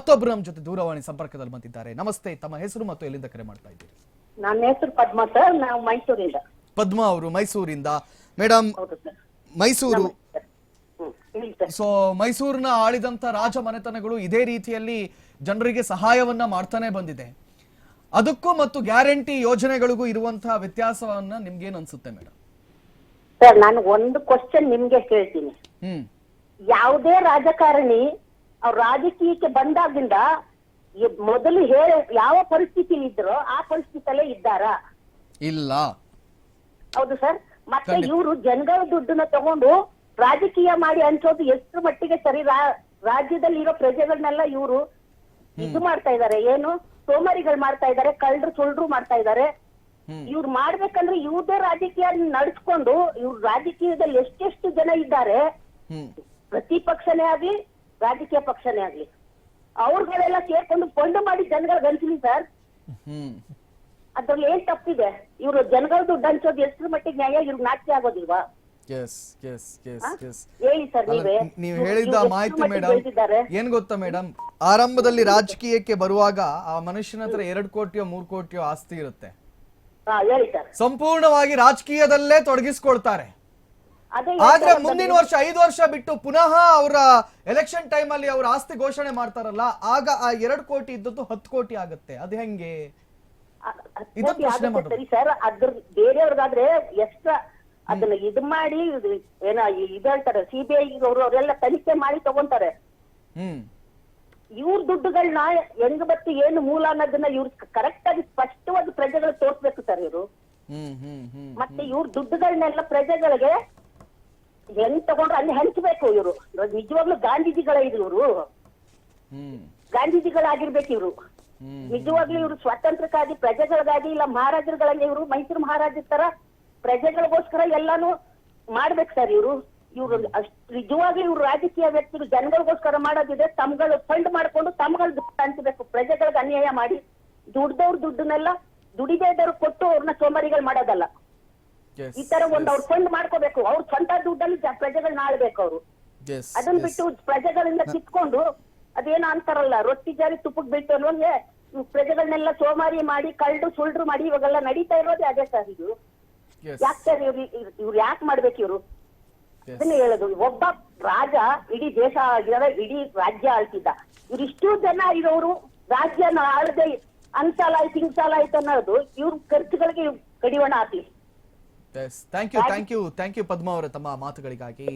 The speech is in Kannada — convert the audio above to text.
ಮತ್ತೊಬ್ಬರು ನಮ್ಮ ಜೊತೆ ದೂರವಾಣಿ ಸಂಪರ್ಕದಲ್ಲಿ ಬಂದಿದ್ದಾರೆ. ನಮಸ್ತೆ, ತಮ್ಮ ಹೆಸರು ಮತ್ತು ಎಲ್ಲಿಂದ ಕರೆ ಮಾಡ್ತಾ ಇದ್ದೀರಿ? ನನ್ನ ಹೆಸರು ಪದ್ಮ ಸರ್, ನಾವು ಮೈಸೂರಿಂದ. ಪದ್ಮಾ ಅವರು ಮೈಸೂರಿಂದ. ಮೇಡಮ್, ಮೈಸೂರು ಸೊ ಮೈಸೂರಿನ ಆಳಿದಂತ ರಾಜ ಮನೆತನಗಳು ಇದೇ ರೀತಿಯಲ್ಲಿ ಜನರಿಗೆ ಸಹಾಯವನ್ನ ಮಾಡ್ತಾನೆ ಬಂದಿದೆ. ಅದಕ್ಕೂ ಮತ್ತು ಗ್ಯಾರಂಟಿ ಯೋಜನೆಗಳಿಗೂ ಇರುವಂತಹ ವ್ಯತ್ಯಾಸವನ್ನ ನಿಮ್ಗೇನ್ ಅನ್ಸುತ್ತೆ ಮೇಡಮ್? ಸರ್, ನಾನು ಒಂದು ಕ್ವಶನ್ ನಿಮ್ಗೆ ಕೇಳ್ತೀನಿ. ಯಾವುದೇ ರಾಜಕಾರಣಿ ಅವ್ರ ರಾಜಕೀಯಕ್ಕೆ ಬಂದಾಗಿಂದ ಮೊದಲು ಯಾವ ಪರಿಸ್ಥಿತಿಲಿ ಇದ್ರೋ ಆ ಪರಿಸ್ಥಿತಿಯಲ್ಲೇ ಇದ್ದಾರಾ? ಇಲ್ಲ. ಹೌದು ಸರ್. ಮತ್ತೆ ಇವರು ಜನಗಳ ದುಡ್ಡನ್ನ ತಗೊಂಡು ರಾಜಕೀಯ ಮಾಡಿ ಹಂಚೋದು ಎಷ್ಟು ಮಟ್ಟಿಗೆ ಸರಿ? ರಾಜ್ಯದಲ್ಲಿ ಇರೋ ಪ್ರಜೆಗಳನ್ನೆಲ್ಲ ಇವರು ಇದು ಮಾಡ್ತಾ ಇದಾರೆ, ಏನು ಸೋಮಾರಿಗಳು ಮಾಡ್ತಾ ಇದಾರೆ, ಕಳ್ಳರು ಸುಳ್ರು ಮಾಡ್ತಾ ಇದಾರೆ. ಇವ್ರು ಮಾಡ್ಬೇಕಂದ್ರೆ ಇವ್ರದೇ ರಾಜಕೀಯ ನಡ್ಸ್ಕೊಂಡು ಇವ್ರ ರಾಜಕೀಯದಲ್ಲಿ ಎಷ್ಟೆಷ್ಟು ಜನ ಇದ್ದಾರೆ, ಪ್ರತಿಪಕ್ಷನೇ ಆಗ್ಲಿ ರಾಜಕೀಯ ಪಕ್ಷನೇ ಆಗ್ಲಿ, ಅವ್ರಗಳೆಲ್ಲ ಸೇರ್ಕೊಂಡು ಫಂಡ್ ಮಾಡಿ ಜನಗಳಿಗೆ ಹಂಚಲಿ ಸರ್. ಅದ್ರಲ್ಲಿ ಏನ್ ತಪ್ಪಿದೆ? ಇವ್ರು ಜನಗಳ ದುಡ್ಡು ಹಂಚೋದು ಎಷ್ಟ್ರ ಮಟ್ಟಿಗೆ ನ್ಯಾಯ? ಇವ್ರಿಗೆ ನಾಚಿಕೆ ಆಗೋದಿಲ್ವಾ? ಹೇಳಿ ಸರ್ ನೀವೇ. ನೀವು ಹೇಳಿದ ಮಾಹಿತಿ ಮೇಡಮ್ ಏನ್ ಗೊತ್ತಾ ಮೇಡಮ್, ಆರಂಭದಲ್ಲಿ ರಾಜಕೀಯಕ್ಕೆ ಬರುವಾಗ ಆ ಮನುಷ್ಯನ ಹತ್ರ 2 ಕೋಟಿಯೋ 3 ಕೋಟಿಯೋ ಆಸ್ತಿ ಇರುತ್ತೆ. ಹೇಳಿ ಸರ್. ಸಂಪೂರ್ಣವಾಗಿ ರಾಜಕೀಯದಲ್ಲೇ ತೊಡಗಿಸ್ಕೊಳ್ತಾರೆ. ಆದ್ರೆ ಮುಂದಿನ ವರ್ಷ 5 ವರ್ಷ ಬಿಟ್ಟು ಪುನಃ ಅವರ ಎಲೆಕ್ಷನ್ ಟೈಮ್ ಅಲ್ಲಿ ಅವ್ರ ಆಸ್ತಿ ಘೋಷಣೆ ಮಾಡ್ತಾರಲ್ಲ, ಆಗ ಆ 2 ಕೋಟಿ ಇದ್ದದ್ದು 10 ಕೋಟಿ ಆಗುತ್ತೆ. ಅದ್ ಹೆಂಗೆ? ಸರಿ ಸರ್, ಅದ್ರ ಬೇರೆಯವ್ರಿಗಾದ್ರೆ ಎಕ್ಸ್ಟ್ರಾ ಅದನ್ನ ಇದು ಮಾಡಿ ಏನೋ ಇದು ಹೇಳ್ತಾರೆ, CBI ಅವರೆಲ್ಲ ತನಿಖೆ ಮಾಡಿ ತಗೊಂತಾರೆ. ಇವ್ರ ದುಡ್ಡುಗಳನ್ನ ಹೆಂಗ್ ಬತ್ತು ಏನು ಮೂಲ ಅನ್ನೋದನ್ನ ಇವ್ರು ಕರೆಕ್ಟ್ ಆಗಿ ಸ್ಪಷ್ಟವಾಗಿ ಪ್ರಜೆಗಳು ತೋರ್ಸ್ಬೇಕು ಸರ್ ಇವರು. ಮತ್ತೆ ಇವ್ರ ದುಡ್ಡುಗಳನ್ನೆಲ್ಲ ಪ್ರಜೆಗಳಿಗೆ ಹೆಂಗ್ ತಗೊಂಡ್ರೆ ಅಲ್ಲಿ ಹಂಚ್ಬೇಕು. ಇವರು ನಿಜವಾಗ್ಲೂ ಗಾಂಧೀಜಿಗಳ ಇವರು ಗಾಂಧೀಜಿಗಳಾಗಿರ್ಬೇಕು ಇವರು. ನಿಜವಾಗ್ಲೂ ಇವರು ಸ್ವಾತಂತ್ರ್ಯಕ್ಕಾಗಿ ಪ್ರಜೆಗಳಿಗಾಗಿ ಇಲ್ಲ ಮಹಾರಾಜರುಗಳಲ್ಲಿ ಇವರು ಮೈಸೂರು ಮಹಾರಾಜರ ತರ ಪ್ರಜೆಗಳಿಗೋಸ್ಕರ ಎಲ್ಲಾನು ಮಾಡ್ಬೇಕು ಸರ್ ಇವರು. ಇವ್ರು ಅಷ್ಟು ನಿಜವಾಗ್ಲೂ ಇವ್ರು ರಾಜಕೀಯ ವ್ಯಕ್ತಿಗಳು ಜನಗಳಿಗೋಸ್ಕರ ಮಾಡೋದಿದೆ. ತಮ್ಗಳು ಫಂಡ್ ಮಾಡ್ಕೊಂಡು ತಮ್ಗಳ ದುಡ್ಡು ಹಂಚಬೇಕು, ಪ್ರಜೆಗಳಿಗೆ ಅನ್ಯಾಯ ಮಾಡಿ ದುಡ್ದವ್ರ ದುಡ್ಡನ್ನೆಲ್ಲ ದುಡಿದೇದವ್ರು ಕೊಟ್ಟು ಅವ್ರನ್ನ ಸೋಮಾರಿಗಳು ಮಾಡೋದಲ್ಲ. ಈ ತರ ಒಂದ್ ಅವ್ರು ಫಂಡ್ ಮಾಡ್ಕೋಬೇಕು, ಅವ್ರ ಸ್ವಂತ ದುಡ್ಡಲ್ಲಿ ಪ್ರಜೆಗಳನ್ನ ಆಳ್ಬೇಕು ಅವರು. ಅದನ್ನ ಬಿಟ್ಟು ಪ್ರಜೆಗಳಿಂದ ಕಿತ್ಕೊಂಡು ಅದೇನೋ ಅಂತಾರಲ್ಲ, ರೊಟ್ಟಿ ಜಾರಿ ತುಪ್ಪಕ್ ಬಿಟ್ಟು ಅನ್ನೋಂಗೆ ಪ್ರಜೆಗಳನ್ನೆಲ್ಲ ಸೋಮಾರಿ ಮಾಡಿ ಕಳ್ಳು ಸುಳ್ಳು ಮಾಡಿ ಇವಾಗೆಲ್ಲ ನಡೀತಾ ಇರೋದೇ ಅದೇ ಸರ್. ಇದು ಯಾಕೆ ಸರ್ ಇವ್ರು ಯಾಕೆ ಮಾಡ್ಬೇಕು ಇವ್ರು? ಅದನ್ನ ಹೇಳೋದು, ಒಬ್ಬ ರಾಜ ಇಡೀ ದೇಶ ಇಡೀ ರಾಜ್ಯ ಆಳ್ತಿದ್ದ. ಇವ್ರಿಷ್ಟು ಜನ ಇರೋರು ರಾಜ್ಯನ ಆಳದೆ ಅನ್ಸಾಲ ಆಯ್ತು ಹಿಂಸಾಲ ಆಯ್ತು ಅನ್ನೋದು ಇವ್ರ ಖರ್ಚುಗಳಿಗೆ ಕಡಿವಾಣ ಹಾಕಿ. ಥ್ಯಾಂಕ್ ಯು ಪದ್ಮಾ ಅವರ ತಮ್ಮ ಮಾತುಗಳಿಗಾಗಿ.